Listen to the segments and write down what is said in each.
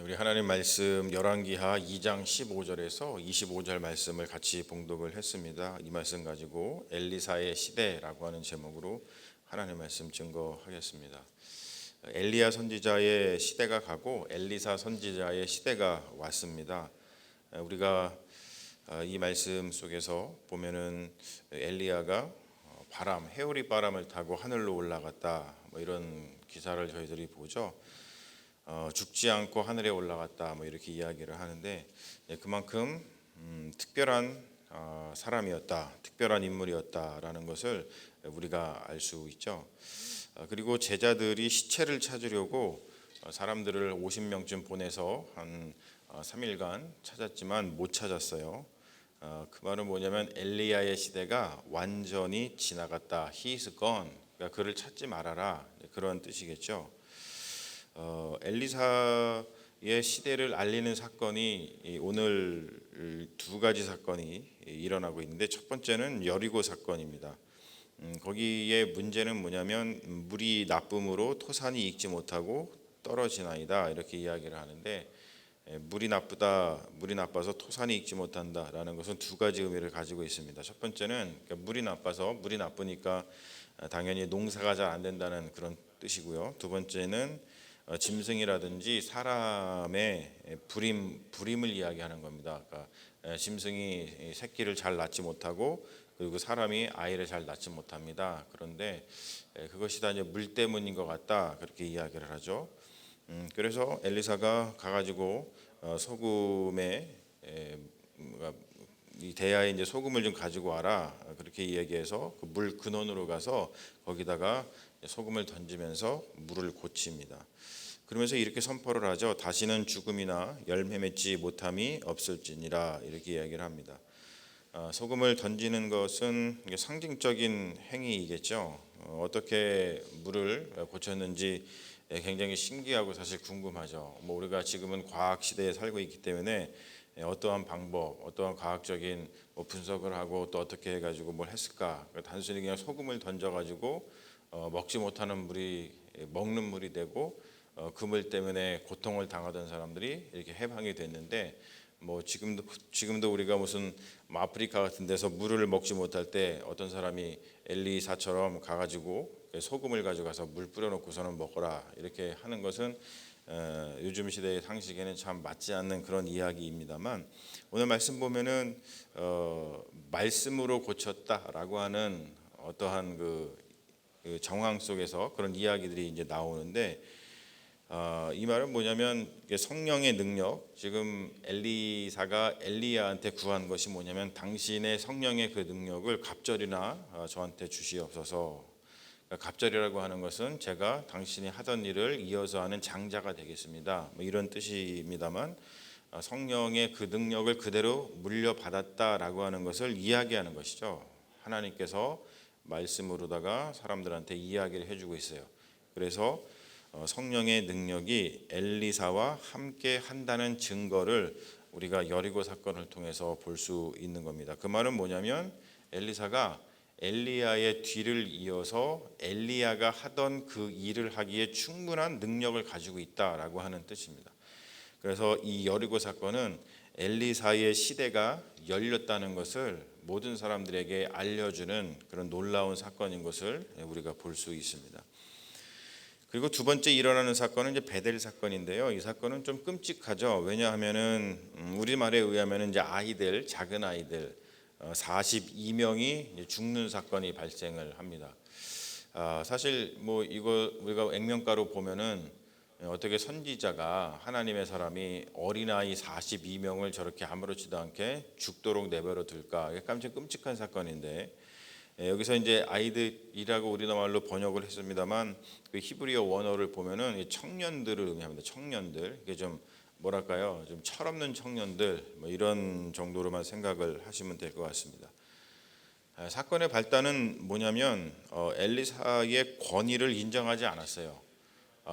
우리 하나님 말씀 열왕기하 2장 15절에서 25절 말씀을 같이 봉독을 했습니다. 이 말씀 가지고 엘리사의 시대라고 하는 제목으로 하나님 말씀 증거하겠습니다. 엘리야 선지자의 시대가 가고 엘리사 선지자의 시대가 왔습니다. 우리가 이 말씀 속에서 보면은 엘리야가 해오리 바람을 타고 하늘로 올라갔다, 이런 기사를 저희들이 보죠. 죽지 않고 하늘에 올라갔다, 이렇게 이야기를 하는데, 그만큼 특별한 사람이었다, 특별한 인물이었다라는 것을 우리가 알 수 있죠. 그리고 제자들이 시체를 찾으려고 사람들을 50명쯤 보내서 한 3일간 찾았지만 못 찾았어요. 그 말은 뭐냐면 엘리야의 시대가 완전히 지나갔다. He is gone. 그러니까 그를 찾지 말아라, 그런 뜻이겠죠. 엘리사의 시대를 알리는 사건이 오늘 두 가지 사건이 일어나고 있는데, 첫 번째는 여리고 사건입니다. 거기에 문제는 뭐냐면 물이 나쁨으로 토산이 익지 못하고 떨어지나이다, 이렇게 이야기를 하는데, 물이 나빠서 토산이 익지 못한다라는 것은 두 가지 의미를 가지고 있습니다. 첫 번째는 물이 나쁘니까 당연히 농사가 잘 안 된다는 그런 뜻이고요. 두 번째는 짐승이라든지 사람의 불임을 이야기하는 겁니다. 그러니까 짐승이 새끼를 잘 낳지 못하고, 그리고 사람이 아이를 잘 낳지 못합니다. 그런데 그것이 다 이제 물 때문인 것 같다, 그렇게 이야기를 하죠. 그래서 엘리사가 가가지고 소금에 이 대야에 이제 소금을 좀 가지고 와라, 그렇게 이야기해서 그 물 근원으로 가서 거기다가 소금을 던지면서 물을 고칩니다. 그러면서 이렇게 선포를 하죠. 다시는 죽음이나 열매 맺지 못함이 없을지니라, 이렇게 이야기를 합니다. 소금을 던지는 것은 상징적인 행위이겠죠. 어떻게 물을 고쳤는지 굉장히 신기하고 사실 궁금하죠. 우리가 지금은 과학 시대에 살고 있기 때문에 어떠한 방법, 어떠한 과학적인 분석을 하고 또 어떻게 해가지고 뭘 했을까? 단순히 그냥 소금을 던져가지고 먹지 못하는 물이 먹는 물이 되고, 그 물 때문에 고통을 당하던 사람들이 이렇게 해방이 됐는데, 지금도 우리가 무슨 아프리카 같은 데서 물을 먹지 못할 때 어떤 사람이 엘리사처럼 가가지고 소금을 가져가서 물 뿌려놓고서는 먹어라, 이렇게 하는 것은 요즘 시대의 상식에는 참 맞지 않는 그런 이야기입니다만, 오늘 말씀 보면은 말씀으로 고쳤다라고 하는 어떠한 그 정황 속에서 그런 이야기들이 이제 나오는데, 이 말은 뭐냐면 성령의 능력, 지금 엘리사가 엘리야한테 구한 것이 뭐냐면 당신의 성령의 그 능력을 갑절이나 저한테 주시옵소서. 그러니까 갑절이라고 하는 것은 제가 당신이 하던 일을 이어서 하는 장자가 되겠습니다, 이런 뜻입니다만, 성령의 그 능력을 그대로 물려받았다라고 하는 것을 이야기하는 것이죠. 하나님께서 말씀으로다가 사람들한테 이야기를 해주고 있어요. 그래서 성령의 능력이 엘리사와 함께 한다는 증거를 우리가 여리고 사건을 통해서 볼 수 있는 겁니다. 그 말은 뭐냐면 엘리사가 엘리야의 뒤를 이어서 엘리야가 하던 그 일을 하기에 충분한 능력을 가지고 있다라고 하는 뜻입니다. 그래서 이 여리고 사건은 엘리사의 시대가 열렸다는 것을 모든 사람들에게 알려주는 그런 놀라운 사건인 것을 우리가 볼 수 있습니다. 그리고 두 번째 일어나는 사건은 이제 베델 사건인데요. 이 사건은 좀 끔찍하죠. 왜냐하면은 우리말에 의하면 이제 작은 아이들 42명이 죽는 사건이 발생을 합니다. 사실 이거 우리가 액면가로 보면은 어떻게 선지자가, 하나님의 사람이 어린아이 42명을 저렇게 아무렇지도 않게 죽도록 내버려 둘까? 깜짝 끔찍한 사건인데, 여기서 이제 아이들이라고 우리나라말로 번역을 했습니다만, 그 히브리어 원어를 보면은 청년들을 의미합니다. 청년들, 이게 좀 뭐랄까요, 좀 철없는 청년들, 이런 정도로만 생각을 하시면 될 것 같습니다. 사건의 발단은 뭐냐면 엘리사의 권위를 인정하지 않았어요.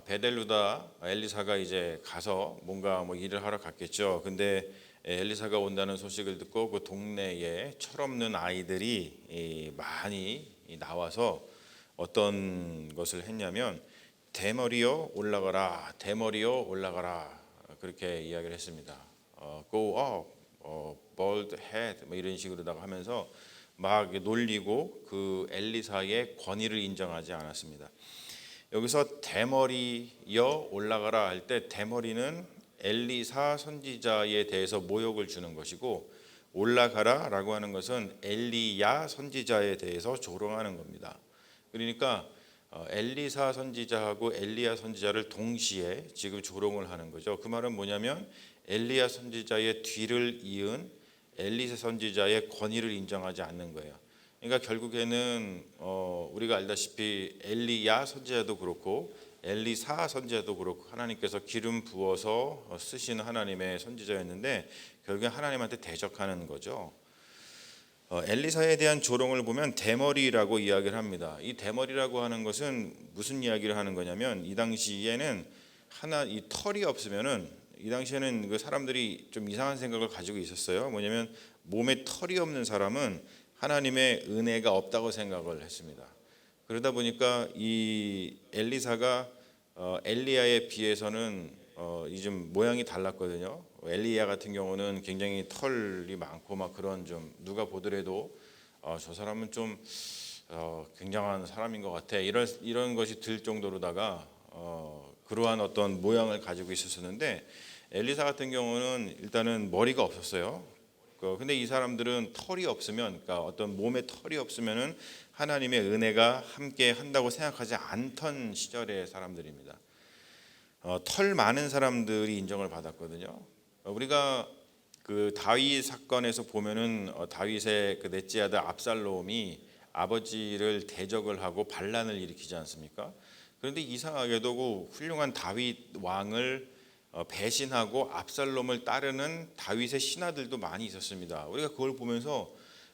베델루다 엘리사가 이제 가서 뭔가 일을 하러 갔겠죠. 근데 엘리사가 온다는 소식을 듣고 그 동네에 철없는 아이들이 많이 나와서 어떤 것을 했냐면 대머리여 올라가라, 대머리여 올라가라, 그렇게 이야기를 했습니다. Go up, bald head 뭐 이런 식으로다가 하면서 막 놀리고 그 엘리사의 권위를 인정하지 않았습니다. 여기서 대머리여 올라가라 할 때 대머리는 엘리사 선지자에 대해서 모욕을 주는 것이고 올라가라라고 하는 것은 엘리야 선지자에 대해서 조롱하는 겁니다. 그러니까 엘리사 선지자하고 엘리야 선지자를 동시에 지금 조롱을 하는 거죠. 그 말은 뭐냐면 엘리야 선지자의 뒤를 이은 엘리사 선지자의 권위를 인정하지 않는 거예요. 그러니까 결국에는 우리가 알다시피 엘리야 선지자도 그렇고 엘리사 선지자도 그렇고 하나님께서 기름 부어서 쓰시는 하나님의 선지자였는데 결국에 하나님한테 대적하는 거죠. 엘리사에 대한 조롱을 보면 대머리라고 이야기를 합니다. 이 대머리라고 하는 것은 무슨 이야기를 하는 거냐면 이 당시에는 이 털이 없으면은 이 당시에는 그 사람들이 좀 이상한 생각을 가지고 있었어요. 뭐냐면 몸에 털이 없는 사람은 하나님의 은혜가 없다고 생각을 했습니다. 그러다 보니까 이 엘리사가 엘리야에 비해서는 이 좀 모양이 달랐거든요. 엘리야 같은 경우는 굉장히 털이 많고 막 그런 좀 누가 보더라도 저 사람은 좀 굉장한 사람인 것 같아 이런 것이 들 정도로다가 그러한 어떤 모양을 가지고 있었는데 엘리사 같은 경우는 일단은 머리가 없었어요. 근데 이 사람들은 털이 없으면, 그러니까 어떤 몸에 털이 없으면은 하나님의 은혜가 함께 한다고 생각하지 않던 시절의 사람들입니다. 털 많은 사람들이 인정을 받았거든요. 우리가 그 다윗 사건에서 보면은 다윗의 그 넷째 아들 압살롬이 아버지를 대적을 하고 반란을 일으키지 않습니까? 그런데 이상하게도 그 훌륭한 다윗 왕을 배신하고 압살롬을 따르는 다윗의 신하들도 많이 있었습니다. 우리가 그걸 보면서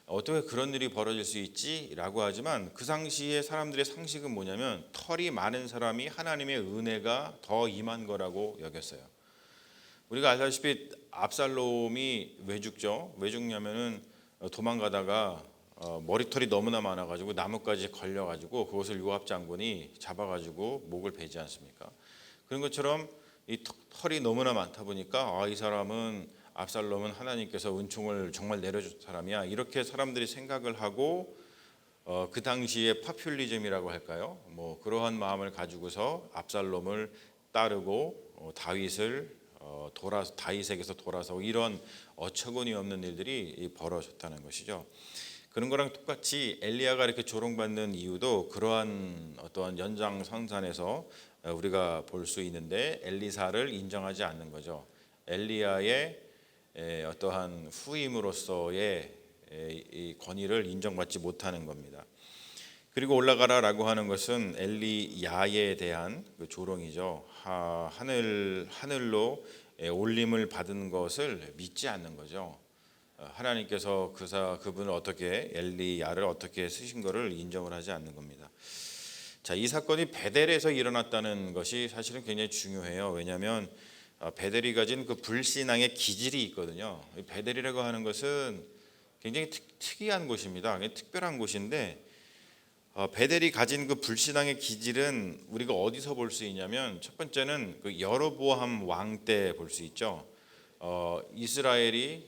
어떻게 그런 일이 벌어질 수 있지라고 하지만 그 당시에 사람들의 상식은 뭐냐면 털이 많은 사람이 하나님의 은혜가 더 임한 거라고 여겼어요. 우리가 알다시피 압살롬이 왜 죽죠? 왜 죽냐면은 도망가다가 머리털이 너무나 많아가지고 나뭇가지에 걸려가지고 그것을 요압 장군이 잡아가지고 목을 베지 않습니까? 그런 것처럼 이 털이 너무나 많다 보니까 이 사람은 압살롬은 하나님께서 은총을 정말 내려준 사람이야 이렇게 사람들이 생각을 하고 그 당시에 파퓰리즘이라고 할까요? 뭐 그러한 마음을 가지고서 압살롬을 따르고 다윗에게서 돌아서고 이런 어처구니 없는 일들이 벌어졌다는 것이죠. 그런 거랑 똑같이 엘리야가 이렇게 조롱받는 이유도 그러한 어떠한 연장선상에서 우리가 볼 수 있는데 엘리사를 인정하지 않는 거죠. 엘리야의 어떠한 후임으로서의 이 권위를 인정받지 못하는 겁니다. 그리고 올라가라라고 하는 것은 엘리야에 대한 그 조롱이죠. 하늘로 올림을 받은 것을 믿지 않는 거죠. 하나님께서 그분을 어떻게 엘리야를 어떻게 쓰신 것을 인정을 하지 않는 겁니다. 자, 이 사건이 베델에서 일어났다는 것이 사실은 굉장히 중요해요. 왜냐하면 베델이 가진 그 불신앙의 기질이 있거든요. 베델이라고 하는 것은 굉장히 특이한 곳입니다. 특별한 곳인데 베델이 가진 그 불신앙의 기질은 우리가 어디서 볼 수 있냐면 첫 번째는 그 여로보암 왕 때 볼 수 있죠. 이스라엘이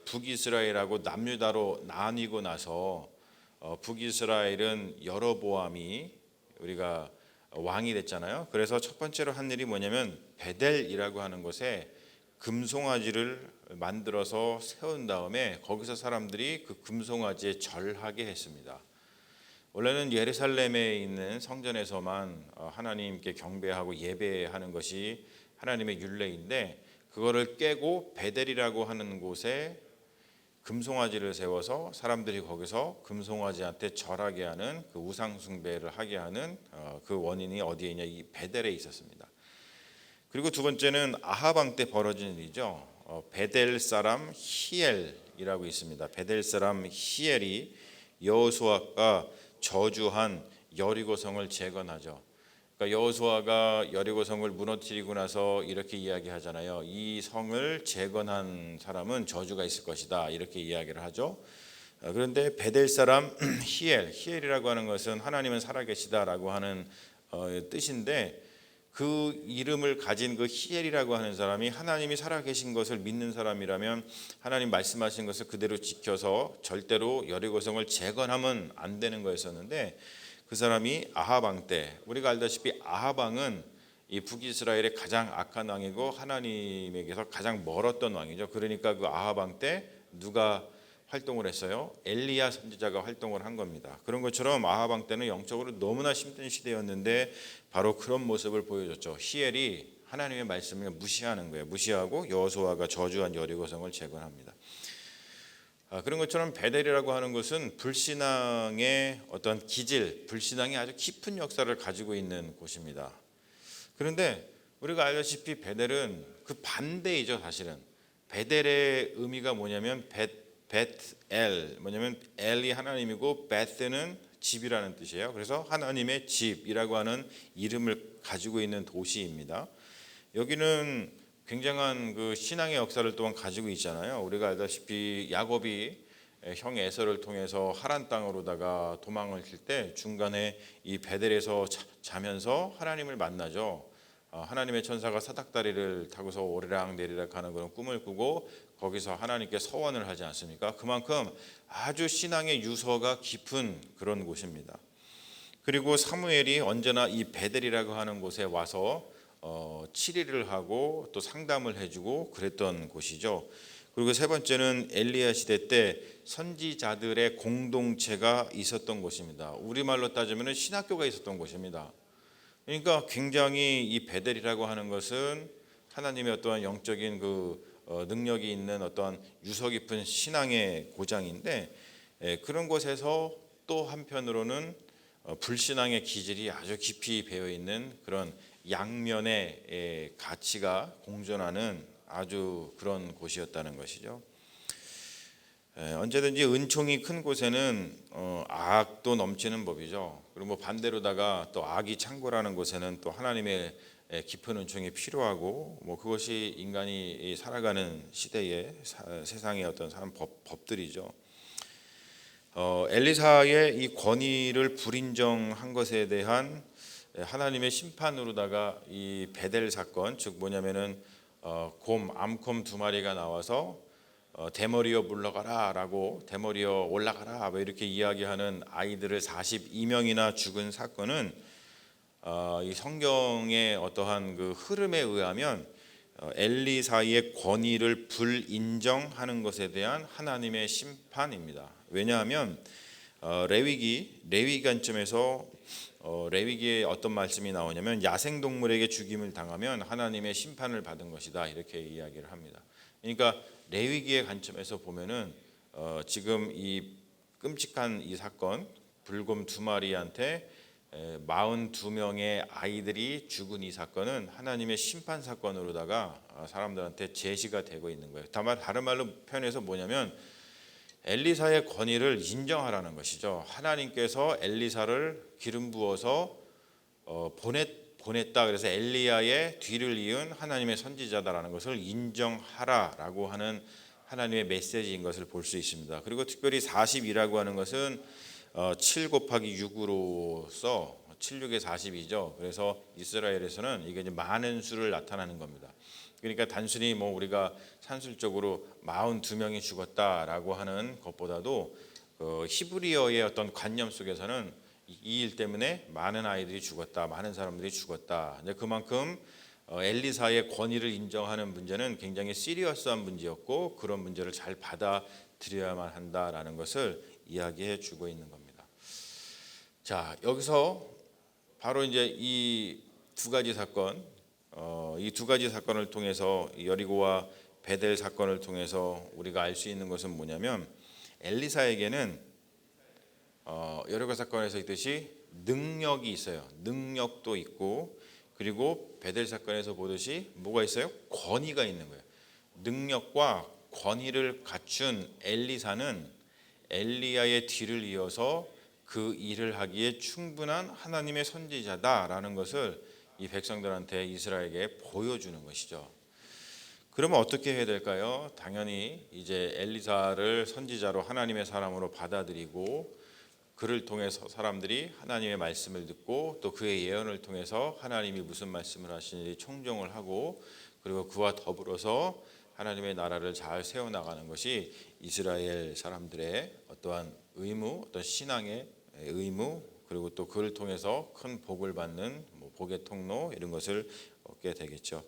북이스라엘하고 남유다로 나뉘고 나서 북이스라엘은 여로보암이 우리가 왕이 됐잖아요. 그래서 첫 번째로 한 일이 뭐냐면 베델이라고 하는 곳에 금송아지를 만들어서 세운 다음에 거기서 사람들이 그 금송아지에 절하게 했습니다. 원래는 예루살렘에 있는 성전에서만 하나님께 경배하고 예배하는 것이 하나님의 율례인데 그거를 깨고 베델이라고 하는 곳에 금송아지를 세워서 사람들이 거기서 금송아지한테 절하게 하는 그 우상 숭배를 하게 하는 그 원인이 어디에 있냐, 이 베델에 있었습니다. 그리고 두 번째는 아합 왕 때 벌어진 일이죠. 베델 사람 히엘이라고 있습니다. 베델 사람 히엘이 여호수아가 저주한 여리고성을 재건하죠. 그러니까 여호수아가 여리고성을 무너뜨리고 나서 이렇게 이야기하잖아요. 이 성을 재건한 사람은 저주가 있을 것이다. 이렇게 이야기를 하죠. 그런데 베델 사람 히엘이라고 하는 것은 하나님은 살아계시다라고 하는 뜻인데 그 이름을 가진 그 히엘이라고 하는 사람이 하나님이 살아계신 것을 믿는 사람이라면 하나님 말씀하신 것을 그대로 지켜서 절대로 여리고성을 재건하면 안 되는 거였었는데, 그 사람이 아합 왕 때, 우리가 알다시피 아합 왕은 이 북이스라엘의 가장 악한 왕이고 하나님에게서 가장 멀었던 왕이죠. 그러니까 그 아합 왕 때 누가 활동을 했어요? 엘리야 선지자가 활동을 한 겁니다. 그런 것처럼 아합 왕 때는 영적으로 너무나 힘든 시대였는데 바로 그런 모습을 보여줬죠. 히엘이 하나님의 말씀을 무시하는 거예요. 무시하고 여호수아가 저주한 여리고성을 재건합니다. 그런 것처럼 베델이라고 하는 것은 불신앙의 어떤 기질, 불신앙이 아주 깊은 역사를 가지고 있는 곳입니다. 그런데 우리가 알다시피 베델은 그 반대이죠. 사실은 베델의 의미가 뭐냐면 벳엘, 뭐냐면 엘이 하나님이고 베스는 집이라는 뜻이에요. 그래서 하나님의 집이라고 하는 이름을 가지고 있는 도시입니다. 여기는 굉장한 그 신앙의 역사를 또한 가지고 있잖아요. 우리가 알다시피 야곱이 형 에서를 통해서 하란 땅으로다가 도망을 칠 때 중간에 이 베델에서 자면서 하나님을 만나죠. 하나님의 천사가 사닥다리를 타고서 오르락 내리락 하는 그런 꿈을 꾸고 거기서 하나님께 서원을 하지 않습니까? 그만큼 아주 신앙의 유서가 깊은 그런 곳입니다. 그리고 사무엘이 언제나 이 베델이라고 하는 곳에 와서 치리를 하고 또 상담을 해주고 그랬던 곳이죠. 그리고 세 번째는 엘리야 시대 때 선지자들의 공동체가 있었던 곳입니다. 우리말로 따지면 신학교가 있었던 곳입니다. 그러니까 굉장히 이 베델이라고 하는 것은 하나님의 어떠한 영적인 그 능력이 있는 어떤 유서 깊은 신앙의 고장인데, 그런 곳에서 또 한편으로는 불신앙의 기질이 아주 깊이 배어 있는 그런 양면의 가치가 공존하는 아주 그런 곳이었다는 것이죠. 언제든지 은총이 큰 곳에는 악도 넘치는 법이죠. 그리고 뭐 반대로다가 또 악이 창궐하는 곳에는 또 하나님의 깊은 은총이 필요하고, 뭐 그것이 인간이 살아가는 시대의 세상의 어떤 법들이죠. 엘리사의 이 권위를 불인정한 것에 대한 하나님의 심판으로다가 이 베델 사건, 즉 뭐냐면은 암콤 두 마리가 나와서 대머리여 물러가라 라고, 대머리여 올라가라 뭐 이렇게 이야기하는 아이들을 42명이나 죽은 사건은 이 성경의 어떠한 그 흐름에 의하면 엘리사의 권위를 불인정하는 것에 대한 하나님의 심판입니다. 왜냐하면 레위기 관점에서 레위기에 어떤 말씀이 나오냐면 야생동물에게 죽임을 당하면 하나님의 심판을 받은 것이다, 이렇게 이야기를 합니다. 그러니까 레위기의 관점에서 보면은 지금 이 끔찍한 이 사건, 불곰 두 마리한테 42명의 아이들이 죽은 이 사건은 하나님의 심판 사건으로다가 사람들한테 제시가 되고 있는 거예요. 다른 말로 표현해서 뭐냐면 엘리사의 권위를 인정하라는 것이죠. 하나님께서 엘리사를 기름 부어서 보냈다. 그래서 엘리야의 뒤를 이은 하나님의 선지자다라는 것을 인정하라라고 하는 하나님의 메시지인 것을 볼 수 있습니다. 그리고 특별히 40이라고 하는 것은 7 곱하기 6으로서 7, 6의 40이죠. 그래서 이스라엘에서는 이게 이제 많은 수를 나타나는 겁니다. 그러니까 단순히 뭐 우리가 산술적으로 42명이 죽었다라고 하는 것보다도 히브리어의 어떤 관념 속에서는 이 일 때문에 많은 아이들이 죽었다, 많은 사람들이 죽었다. 근데 그만큼 엘리사의 권위를 인정하는 문제는 굉장히 시리어스한 문제였고, 그런 문제를 잘 받아들여야만 한다라는 것을 이야기해 주고 있는 겁니다. 자, 여기서 바로 이제 이 두 가지 사건, 이 두 가지 사건을 통해서, 여리고와 베델 사건을 통해서 우리가 알 수 있는 것은 뭐냐면, 엘리사에게는 여리고 사건에서 있듯이 능력이 있어요. 능력도 있고, 그리고 베델 사건에서 보듯이 뭐가 있어요? 권위가 있는 거예요. 능력과 권위를 갖춘 엘리사는 엘리야의 뒤를 이어서 그 일을 하기에 충분한 하나님의 선지자다라는 것을 이 백성들한테, 이스라엘에게 보여주는 것이죠. 그러면 어떻게 해야 될까요? 당연히 이제 엘리사를 선지자로, 하나님의 사람으로 받아들이고, 그를 통해서 사람들이 하나님의 말씀을 듣고 또 그의 예언을 통해서 하나님이 무슨 말씀을 하시는지 청종을 하고 그리고 그와 더불어서 하나님의 나라를 잘 세워나가는 것이 이스라엘 사람들의 어떠한 의무, 어떤 신앙의 의무, 그리고 또 그를 통해서 큰 복을 받는 복의 통로 이런 것을 얻게 되겠죠.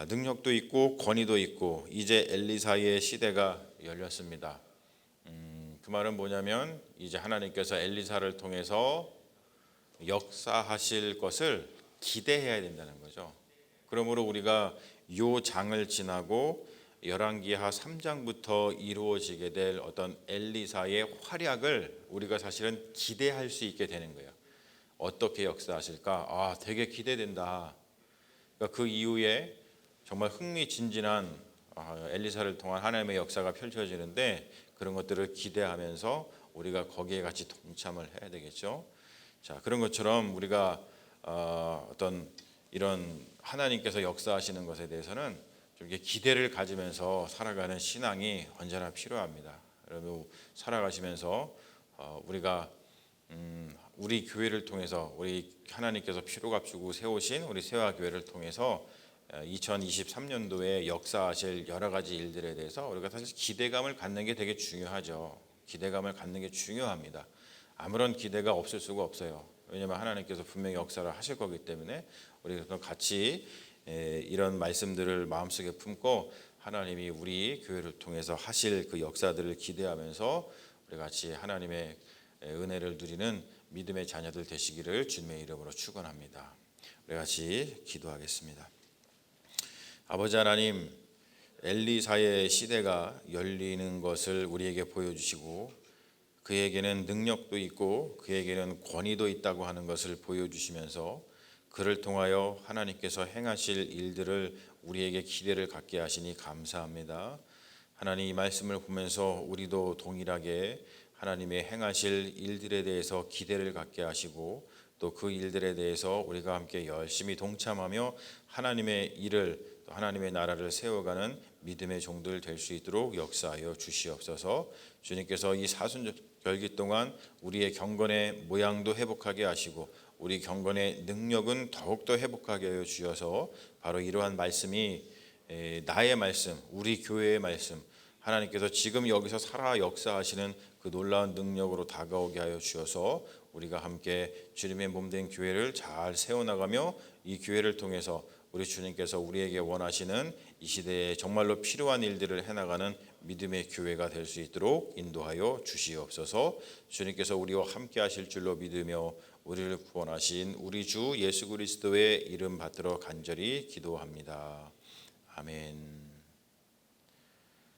능력도 있고 권위도 있고 이제 엘리사의 시대가 열렸습니다. 그 말은 뭐냐면 이제 하나님께서 엘리사를 통해서 역사하실 것을 기대해야 된다는 거죠. 그러므로 우리가 요 장을 지나고 열왕기하 3장부터 이루어지게 될 어떤 엘리사의 활약을 우리가 사실은 기대할 수 있게 되는 거예요. 어떻게 역사하실까? 되게 기대된다. 그러니까 그 이후에 정말 흥미진진한 엘리사를 통한 하나님의 역사가 펼쳐지는데 그런 것들을 기대하면서 우리가 거기에 같이 동참을 해야 되겠죠. 자, 그런 것처럼 우리가 어떤 이런 하나님께서 역사하시는 것에 대해서는 좀 이렇게 기대를 가지면서 살아가는 신앙이 언제나 필요합니다. 여러분 살아가시면서 우리가 우리 교회를 통해서 우리 하나님께서 피로값 주고 세우신 우리 세화교회를 통해서 2023년도에 역사하실 여러 가지 일들에 대해서 우리가 사실 기대감을 갖는 게 되게 중요하죠. 기대감을 갖는 게 중요합니다. 아무런 기대가 없을 수가 없어요. 왜냐하면 하나님께서 분명히 역사를 하실 거기 때문에 우리가 같이 이런 말씀들을 마음속에 품고 하나님이 우리 교회를 통해서 하실 그 역사들을 기대하면서 우리 같이 하나님의 은혜를 누리는 믿음의 자녀들 되시기를 주님의 이름으로 축원합니다. 우리 같이 기도하겠습니다. 아버지 하나님, 엘리사의 시대가 열리는 것을 우리에게 보여주시고 그에게는 능력도 있고 그에게는 권위도 있다고 하는 것을 보여주시면서 그를 통하여 하나님께서 행하실 일들을 우리에게 기대를 갖게 하시니 감사합니다. 하나님, 이 말씀을 보면서 우리도 동일하게 하나님의 행하실 일들에 대해서 기대를 갖게 하시고 또 그 일들에 대해서 우리가 함께 열심히 동참하며 하나님의 일을 또 하나님의 나라를 세워가는 믿음의 종들 될 수 있도록 역사하여 주시옵소서. 주님께서 이 사순절기 동안 우리의 경건의 모양도 회복하게 하시고 우리 경건의 능력은 더욱더 회복하게 하여 주셔서 바로 이러한 말씀이 나의 말씀, 우리 교회의 말씀, 하나님께서 지금 여기서 살아 역사하시는 그 놀라운 능력으로 다가오게 하여 주셔서 우리가 함께 주님의 몸된 교회를 잘 세워나가며 이 교회를 통해서 우리 주님께서 우리에게 원하시는 이 시대에 정말로 필요한 일들을 해나가는 믿음의 교회가 될 수 있도록 인도하여 주시옵소서. 주님께서 우리와 함께 하실 줄로 믿으며 우리를 구원하신 우리 주 예수 그리스도의 이름 받들어 간절히 기도합니다. 아멘.